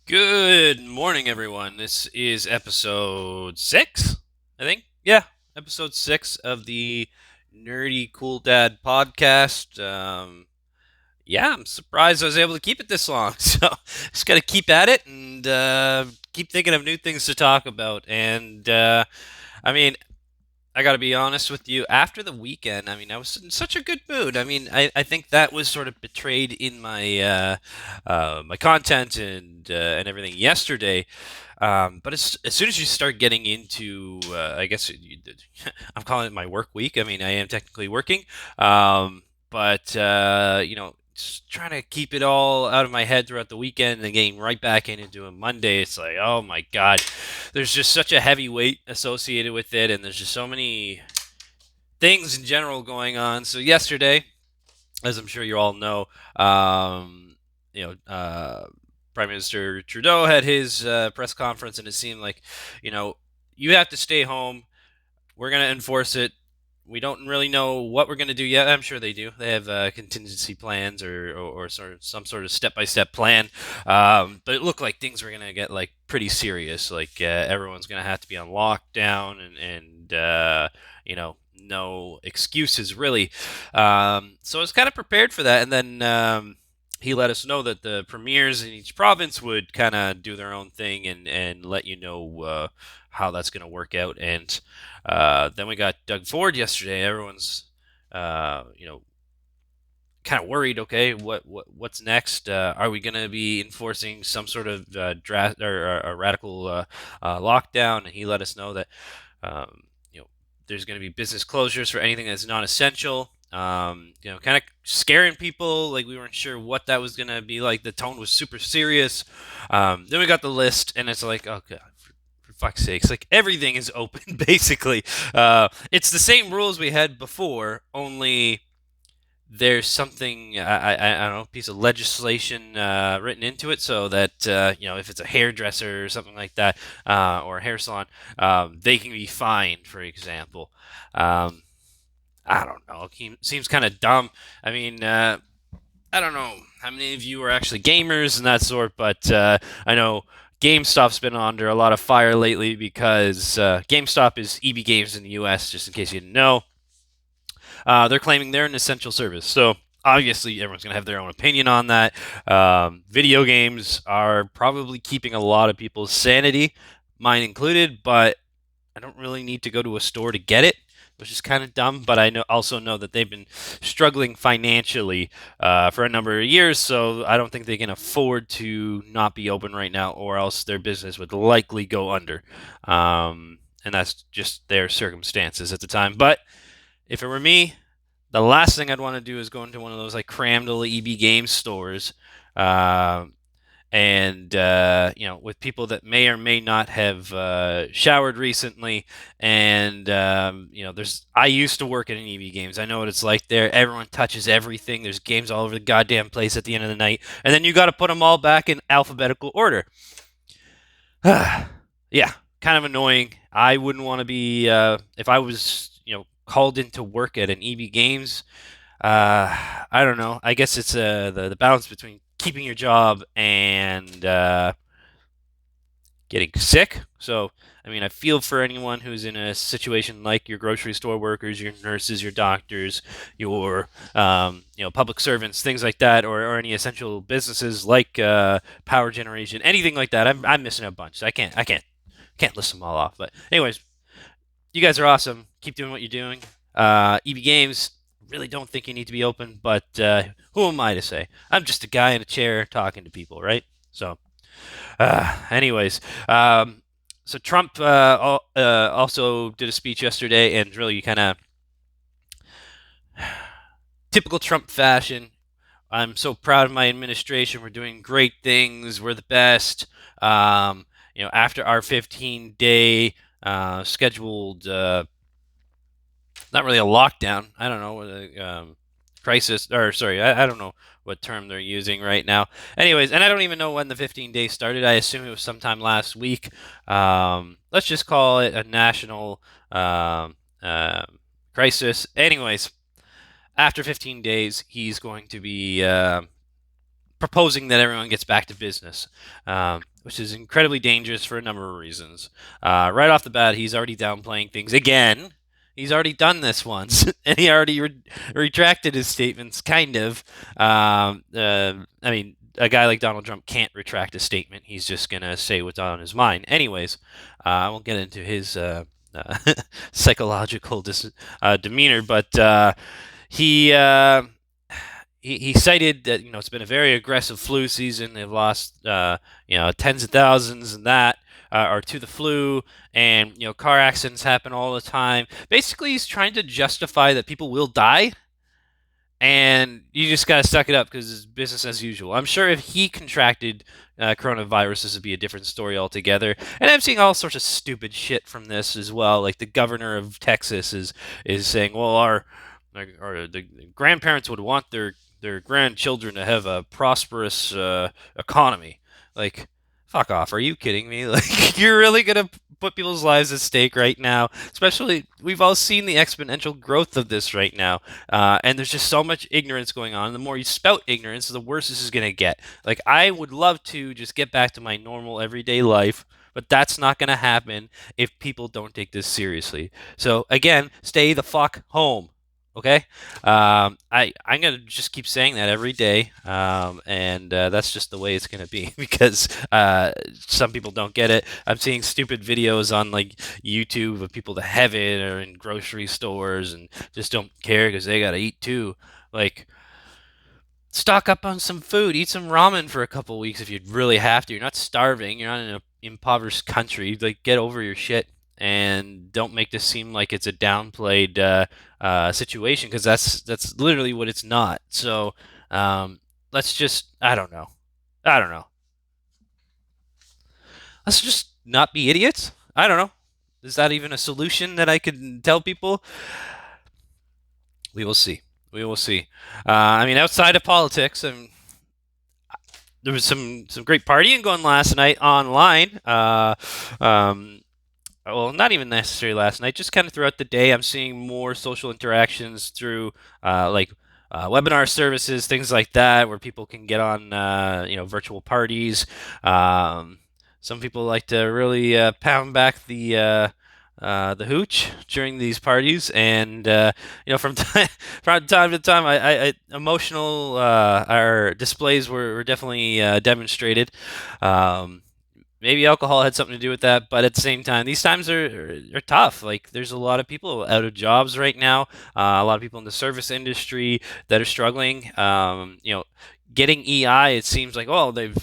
Good morning, everyone. This is episode 6, I think. Yeah, episode 6 of the Nerdy Cool Dad podcast. Yeah, I'm surprised I was able to keep it this long. So just got to keep at it and keep thinking of new things to talk about. And I mean, I got to be honest with you. After the weekend, I mean, I was in such a good mood. I mean, I think that was sort of betrayed in my my content and everything yesterday. But as soon as you start getting into, I guess I'm calling it my work week. I mean, I am technically working, but just trying to keep it all out of my head throughout the weekend and getting right back into a Monday. It's like, oh my god, there's just such a heavy weight associated with it, and there's just so many things in general going on. So yesterday, as I'm sure you all know, um, you know, uh, Prime Minister Trudeau had his press conference, and it seemed like, you know, you have to stay home. We're going to enforce it. We don't really know what we're going to do yet. I'm sure they do. They have contingency plans or sort of some sort of step-by-step plan. But it looked like things were going to get like pretty serious. Like everyone's going to have to be on lockdown and no excuses really. So I was kind of prepared for that. And then he let us know that the premiers in each province would kind of do their own thing and let you know how that's going to work out. And then we got Doug Ford yesterday. Everyone's, kind of worried. Okay, what's next? Are we going to be enforcing some sort of draft or a radical lockdown? And he let us know that um, you know there's going to be business closures for anything that's non-essential. Kind of scaring people. Like we weren't sure what that was going to be like. The tone was super serious. Then we got the list, and it's like, oh god, for fuck's sakes, like everything is open basically. It's the same rules we had before, only there's something I don't know, piece of legislation written into it so that if it's a hairdresser or something like that or a hair salon, they can be fined, for example. Um, I don't know. It seems kind of dumb. I mean, I don't know how many of you are actually gamers and that sort, but I know GameStop's been under a lot of fire lately because GameStop is EB Games in the U.S. Just in case you didn't know, they're claiming they're an essential service. So obviously, everyone's going to have their own opinion on that. Video games are probably keeping a lot of people's sanity, mine included, but I don't really need to go to a store to get it, which is kind of dumb. But I also know that they've been struggling financially for a number of years, so I don't think they can afford to not be open right now, or else their business would likely go under. And that's just their circumstances at the time. But if it were me, the last thing I'd want to do is go into one of those like crammed little EB Games stores, uh, and with people that may or may not have showered recently. And there's I used to work at an EB Games. I know what it's like there. Everyone touches everything. There's games all over the goddamn place at the end of the night, and then you got to put them all back in alphabetical order. Yeah, kind of annoying. I wouldn't want to be if I was called into work at an EB Games. I don't know. I guess it's the balance between keeping your job and getting sick. So, I mean, I feel for anyone who's in a situation like your grocery store workers, your nurses, your doctors, your public servants, things like that, or any essential businesses like power generation, anything like that. I'm missing a bunch. So I can't list them all off. But anyways, you guys are awesome. Keep doing what you're doing. EB Games, really don't think you need to be open, but who am I to say? I'm just a guy in a chair talking to people, right? So, anyways, so Trump also did a speech yesterday, and really kind of typical Trump fashion. I'm so proud of my administration. We're doing great things. We're the best. After our 15-day scheduled not really a lockdown. I don't know, crisis, or sorry, I don't know what term they're using right now. Anyways, and I don't even know when the 15 days started. I assume it was sometime last week. Let's just call it a national crisis. Anyways, after 15 days, he's going to be proposing that everyone gets back to business, which is incredibly dangerous for a number of reasons. Right off the bat, he's already downplaying things again. He's already done this once, and he already retracted his statements, kind of. I mean, a guy like Donald Trump can't retract a statement. He's just going to say what's on his mind. Anyways, I won't get into his psychological demeanor, but he. He cited that it's been a very aggressive flu season. They've lost tens of thousands and that or to the flu, and car accidents happen all the time. Basically, he's trying to justify that people will die, and you just gotta suck it up because it's business as usual. I'm sure if he contracted coronavirus, this would be a different story altogether. And I'm seeing all sorts of stupid shit from this as well. Like the governor of Texas is saying, well, the grandparents would want their grandchildren to have a prosperous economy. Like, fuck off. Are you kidding me? Like, you're really gonna put people's lives at stake right now? Especially, we've all seen the exponential growth of this right now, and there's just so much ignorance going on. The more you spout ignorance, the worse this is gonna get. Like, I would love to just get back to my normal everyday life, but that's not gonna happen if people don't take this seriously. So again, stay the fuck home. Okay, I'm gonna just keep saying that every day, and that's just the way it's gonna be because some people don't get it. I'm seeing stupid videos on like YouTube of people that have it or in grocery stores and just don't care because they gotta eat too. Like, stock up on some food, eat some ramen for a couple weeks if you really have to. You're not starving. You're not in an impoverished country. Like, get over your shit and don't make this seem like it's a downplayed situation because that's literally what it's not. So let's just I don't know. Let's just not be idiots. I don't know. Is that even a solution that I could tell people? We will see. We will see. I mean, outside of politics, there was some great partying going last night online. Well, not even necessarily last night, just kind of throughout the day. I'm seeing more social interactions through like webinar services, things like that, where people can get on virtual parties. Some people like to really pound back the hooch during these parties, and from from time to time, emotional our displays were definitely demonstrated. Maybe alcohol had something to do with that, but at the same time, these times are tough. Like, there's a lot of people out of jobs right now. A lot of people in the service industry that are struggling. Getting EI, it seems like they've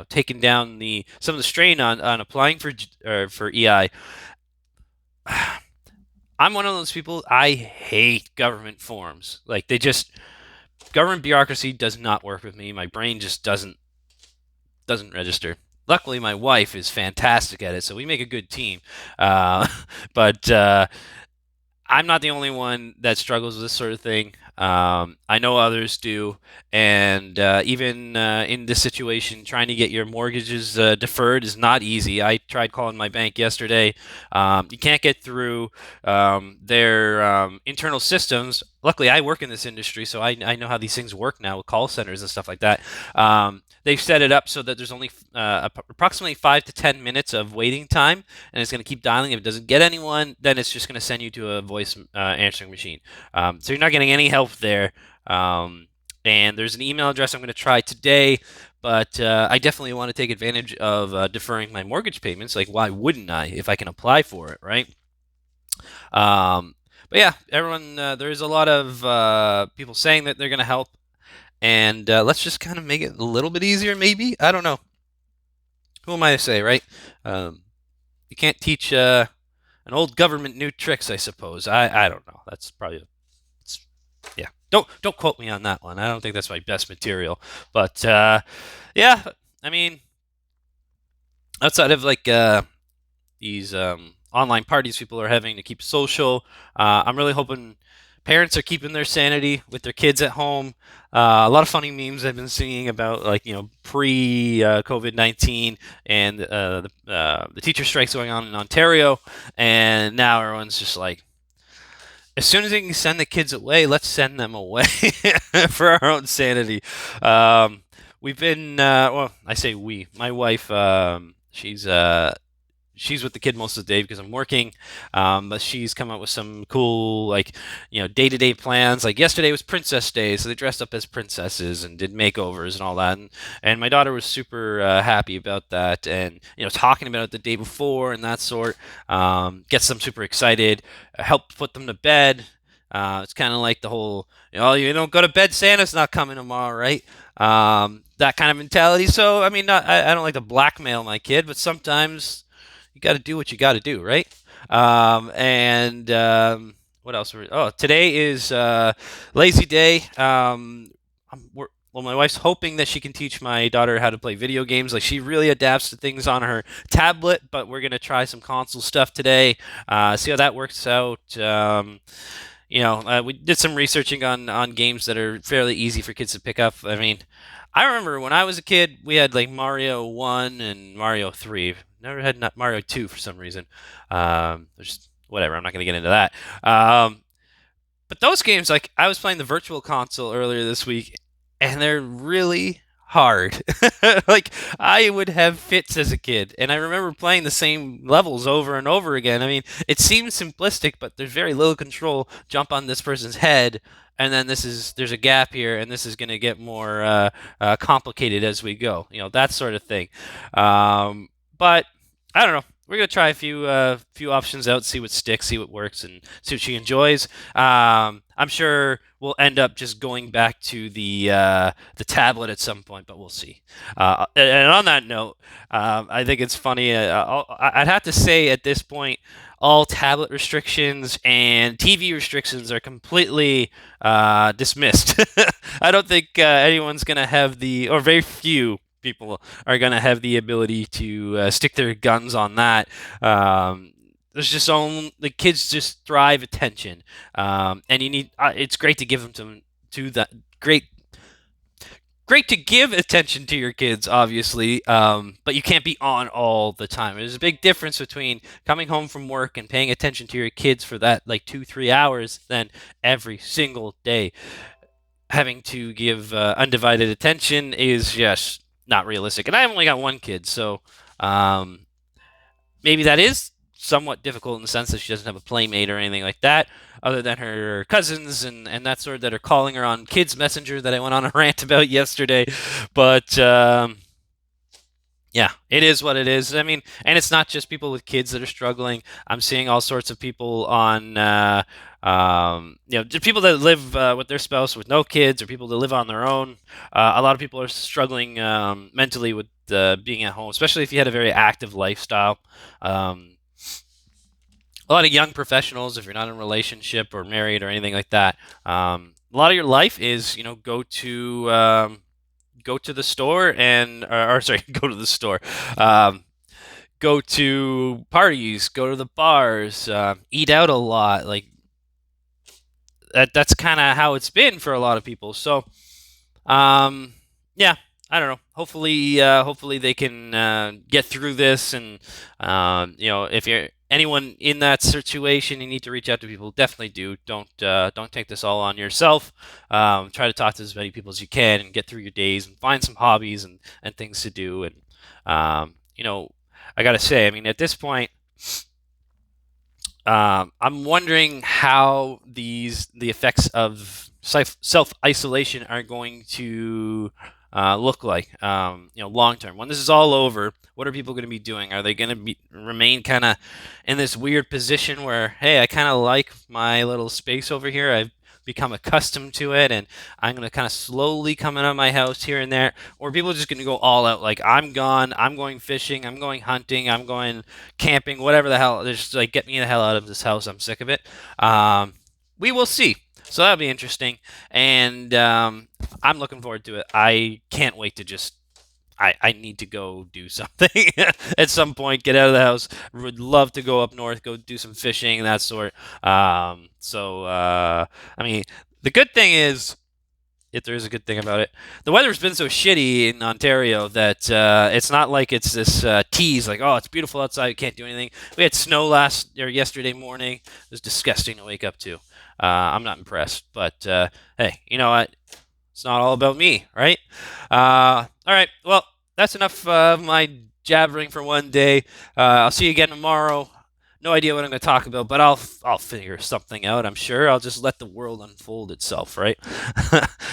taken down some of the strain on applying for EI. I'm one of those people. I hate government forms. Like, government bureaucracy does not work with me. My brain just doesn't register. Luckily, my wife is fantastic at it, so we make a good team. But I'm not the only one that struggles with this sort of thing. I know others do, and even in this situation, trying to get your mortgages deferred is not easy. I tried calling my bank yesterday. You can't get through their internal systems. Luckily, I work in this industry, so I know how these things work now with call centers and stuff like that. They've set it up so that there's only approximately 5 to 10 minutes of waiting time, and it's going to keep dialing. If it doesn't get anyone, then it's just going to send you to a voice answering machine. So you're not getting any help there. And there's an email address I'm going to try today, but I definitely want to take advantage of deferring my mortgage payments. Like, why wouldn't I if I can apply for it, right? But yeah, everyone, there's a lot of people saying that they're going to help. And let's just kind of make it a little bit easier, maybe. I don't know. Who am I to say, right? You can't teach an old government new tricks, I suppose. I don't know. That's probably yeah. Don't quote me on that one. I don't think that's my best material. But yeah, I mean, outside of like these online parties people are having to keep social, I'm really hoping parents are keeping their sanity with their kids at home. A lot of funny memes I've been seeing about, like, pre COVID-19 and the teacher strikes going on in Ontario, and now everyone's just like, as soon as they can send the kids away, let's send them away for our own sanity. we've been well, I say we. My wife, she's with the kid most of the day because I'm working. But she's come up with some cool, like, day-to-day plans. Like yesterday was Princess Day, so they dressed up as princesses and did makeovers and all that. And my daughter was super happy about that, and talking about it the day before and that sort gets them super excited. Help put them to bed. It's kind of like the whole, you don't go to bed, Santa's not coming tomorrow, right? That kind of mentality. So, I mean, I don't like to blackmail my kid, but sometimes you got to do what you got to do, right? And what else? Today is lazy day. Well, my wife's hoping that she can teach my daughter how to play video games. Like, she really adapts to things on her tablet, but we're gonna try some console stuff today. See how that works out. We did some researching on games that are fairly easy for kids to pick up. I mean, I remember when I was a kid, we had like Mario 1 and Mario 3. Never had Mario 2 for some reason. Just whatever. I'm not going to get into that. But those games, like, I was playing the Virtual Console earlier this week, and they're really hard. Like, I would have fits as a kid, and I remember playing the same levels over and over again. I mean, it seems simplistic, but there's very little control. Jump on this person's head, and then there's a gap here, and this is going to get more complicated as we go. That sort of thing. But I don't know. We're gonna try a few options out, see what sticks, see what works, and see what she enjoys. I'm sure we'll end up just going back to the tablet at some point, but we'll see. And on that note, I think it's funny. I'd have to say at this point, all tablet restrictions and TV restrictions are completely dismissed. I don't think anyone's gonna have or very few people are going to have the ability to stick their guns on that. There's just the kids just thrive attention, and you need. It's great to give them to that. Great to give attention to your kids, obviously, but you can't be on all the time. There's a big difference between coming home from work and paying attention to your kids for that like 2-3 hours than every single day. Having to give undivided attention is just not realistic. And I've only got one kid, so maybe that is somewhat difficult in the sense that she doesn't have a playmate or anything like that, other than her cousins and that sort that are calling her on Kids Messenger that I went on a rant about yesterday. But yeah, it is what it is. I mean, and it's not just people with kids that are struggling. I'm seeing all sorts of people on, people that live with their spouse with no kids, or people that live on their own. A lot of people are struggling mentally with being at home, especially if you had a very active lifestyle. A lot of young professionals, if you're not in a relationship or married or anything like that, a lot of your life is, go to the store or sorry, go to the store, go to parties, go to the bars, eat out a lot. Like that's kind of how it's been for a lot of people. So, yeah, I don't know. Hopefully they can get through this, and if you're anyone in that situation, you need to reach out to people. Definitely do. Don't take this all on yourself. Try to talk to as many people as you can, and get through your days, and find some hobbies and things to do. And I gotta say, I mean, at this point, I'm wondering how the effects of self isolation are going to look like, long term. When this is all over, what are people going to be doing? Are they going to remain kind of in this weird position where, hey, I kind of like my little space over here. I've become accustomed to it, and I'm going to kind of slowly come out of my house here and there? Or are people just going to go all out, like, I'm gone, I'm going fishing, I'm going hunting, I'm going camping, whatever the hell. Just like, get me the hell out of this house. I'm sick of it. We will see. So that'll be interesting, and I'm looking forward to it. I can't wait to just. I need to go do something at some point. Get out of the house. Would love to go up north, go do some fishing, that sort. I mean, the good thing is, if there is a good thing about it, the weather's been so shitty in Ontario that it's not like it's this tease, like, oh, it's beautiful outside, you can't do anything. We had snow yesterday morning. It was disgusting to wake up to. I'm not impressed, but hey, you know what? It's not all about me, right? All right. Well, that's enough of my jabbering for one day. I'll see you again tomorrow. No idea what I'm going to talk about, but I'll figure something out. I'm sure. I'll just let the world unfold itself, right?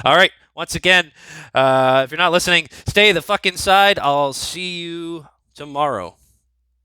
All right. Once again, if you're not listening, stay the fuck inside. I'll see you tomorrow.